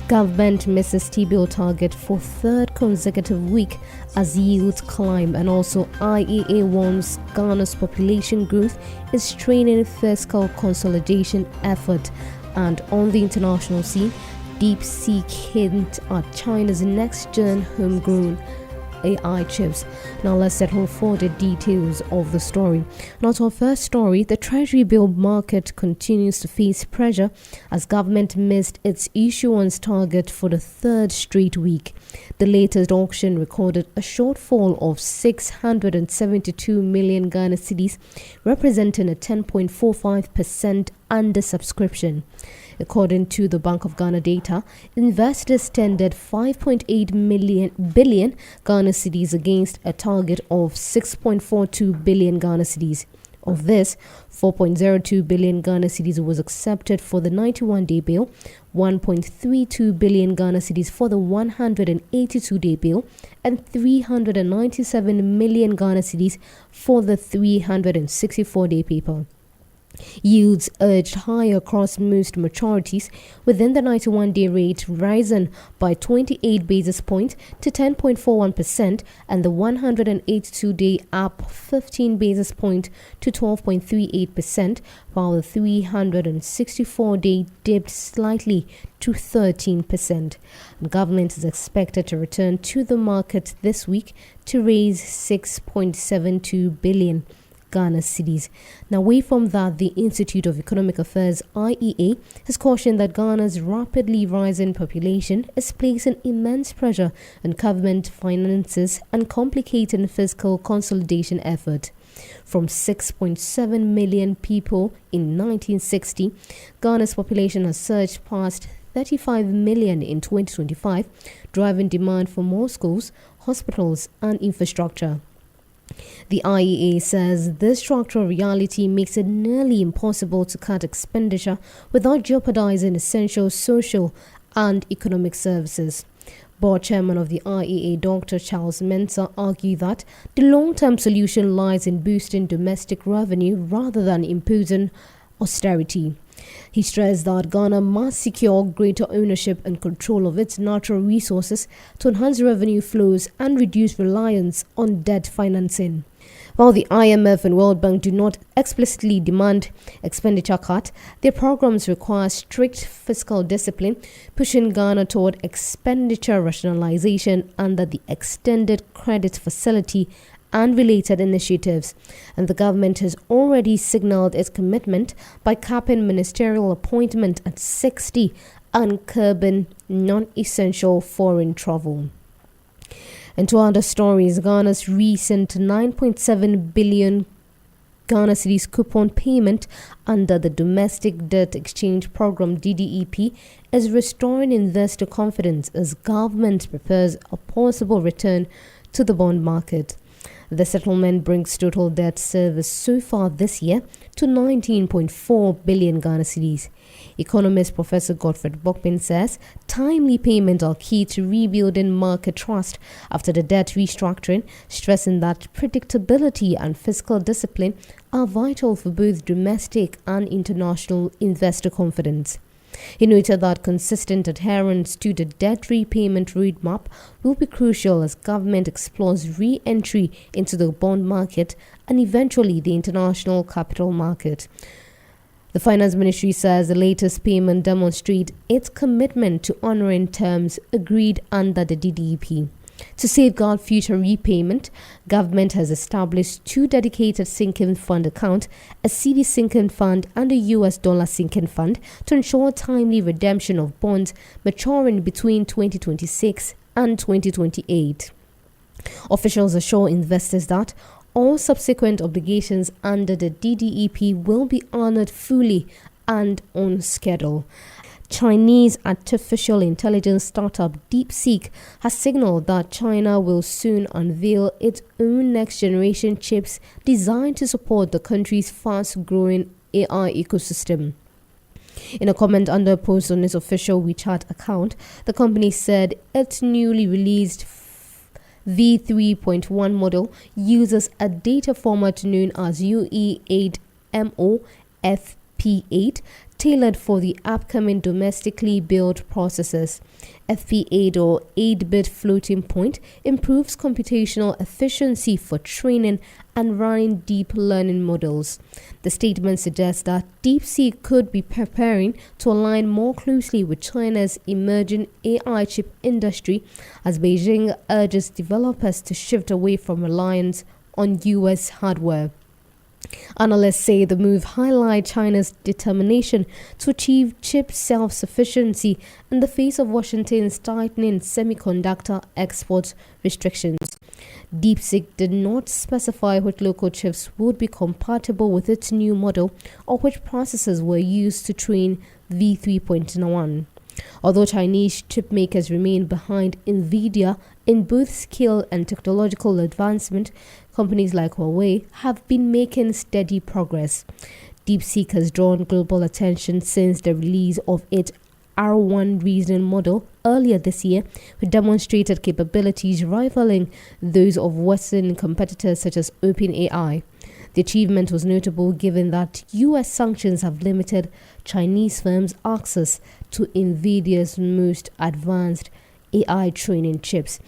Government misses T-bill target for third consecutive week as yields climb, and also IEA warns Ghana's population growth is straining fiscal consolidation effort. And on the international scene, deep-seek hint at China's next-gen homegrown AI chips. Now let's settle for the details of the story. Now to our first story, the Treasury Bill market continues to face pressure as government missed its issuance target for the third straight week. The latest auction recorded a shortfall of 672 million Ghana cedis, representing a 10.45% undersubscription. According to the Bank of Ghana data, investors tendered 5.8 billion Ghana cedis against a target of 6.42 billion Ghana cedis. Of this, 4.02 billion Ghana cedis was accepted for the 91-day bill, 1.32 billion Ghana cedis for the 182-day bill, and 397 million Ghana cedis for the 364-day paper. Yields urged higher across most maturities, within the 91-day rate rising by 28 basis points to 10.41% and the 182-day up 15 basis points to 12.38%, while the 364-day dipped slightly to 13%. Government is expected to return to the market this week to raise 6.72 billion Ghana cedis. Now, away from that, the Institute of Economic Affairs (IEA) has cautioned that Ghana's rapidly rising population is placing immense pressure on government finances and complicating fiscal consolidation effort. From 6.7 million people in 1960, Ghana's population has surged past 35 million in 2025, driving demand for more schools, hospitals, and infrastructure. The IEA says this structural reality makes it nearly impossible to cut expenditure without jeopardizing essential social and economic services. Board chairman of the IEA, Dr. Charles Mensah, argued that the long-term solution lies in boosting domestic revenue rather than imposing austerity. He stressed that Ghana must secure greater ownership and control of its natural resources to enhance revenue flows and reduce reliance on debt financing. While the IMF and World Bank do not explicitly demand expenditure cut, their programs require strict fiscal discipline, pushing Ghana toward expenditure rationalization under the Extended Credit Facility and related initiatives, and the government has already signaled its commitment by capping ministerial appointment at 60 and curbing non-essential foreign travel. And to other stories, Ghana's recent 9.7 billion Ghana cedis coupon payment under the Domestic Debt Exchange Program (DDEP) is restoring investor confidence as government prepares a possible return to the bond market. The settlement brings total debt service so far this year to 19.4 billion Ghana cedis. Economist Professor Godfred Bokpin says timely payments are key to rebuilding market trust after the debt restructuring, stressing that predictability and fiscal discipline are vital for both domestic and international investor confidence. He noted that consistent adherence to the debt repayment roadmap will be crucial as government explores re-entry into the bond market and eventually the international capital market. The Finance Ministry says the latest payment demonstrates its commitment to honoring terms agreed under the DDEP. To safeguard future repayment, government has established two dedicated sinking fund accounts, a cedi sinking fund and a US dollar sinking fund, to ensure timely redemption of bonds maturing between 2026 and 2028. Officials assure investors that all subsequent obligations under the DDEP will be honored fully and on schedule. Chinese artificial intelligence startup DeepSeek has signaled that China will soon unveil its own next-generation chips designed to support the country's fast-growing AI ecosystem. In a comment under a post on its official WeChat account, the company said its newly released V3.1 model uses a data format known as UE8MOFP8, tailored for the upcoming domestically built processors. FP8 or 8-bit floating point improves computational efficiency for training and running deep learning models. The statement suggests that DeepSeek could be preparing to align more closely with China's emerging AI chip industry as Beijing urges developers to shift away from reliance on US hardware. Analysts say the move highlights China's determination to achieve chip self-sufficiency in the face of Washington's tightening semiconductor export restrictions. DeepSeek did not specify which local chips would be compatible with its new model or which processors were used to train V3.1. Although Chinese chip makers remain behind NVIDIA in both skill and technological advancement, companies like Huawei have been making steady progress. DeepSeek has drawn global attention since the release of its R1 reasoning model earlier this year, with demonstrated capabilities rivaling those of Western competitors such as OpenAI. The achievement was notable given that US sanctions have limited Chinese firms' access to NVIDIA's most advanced AI training chips.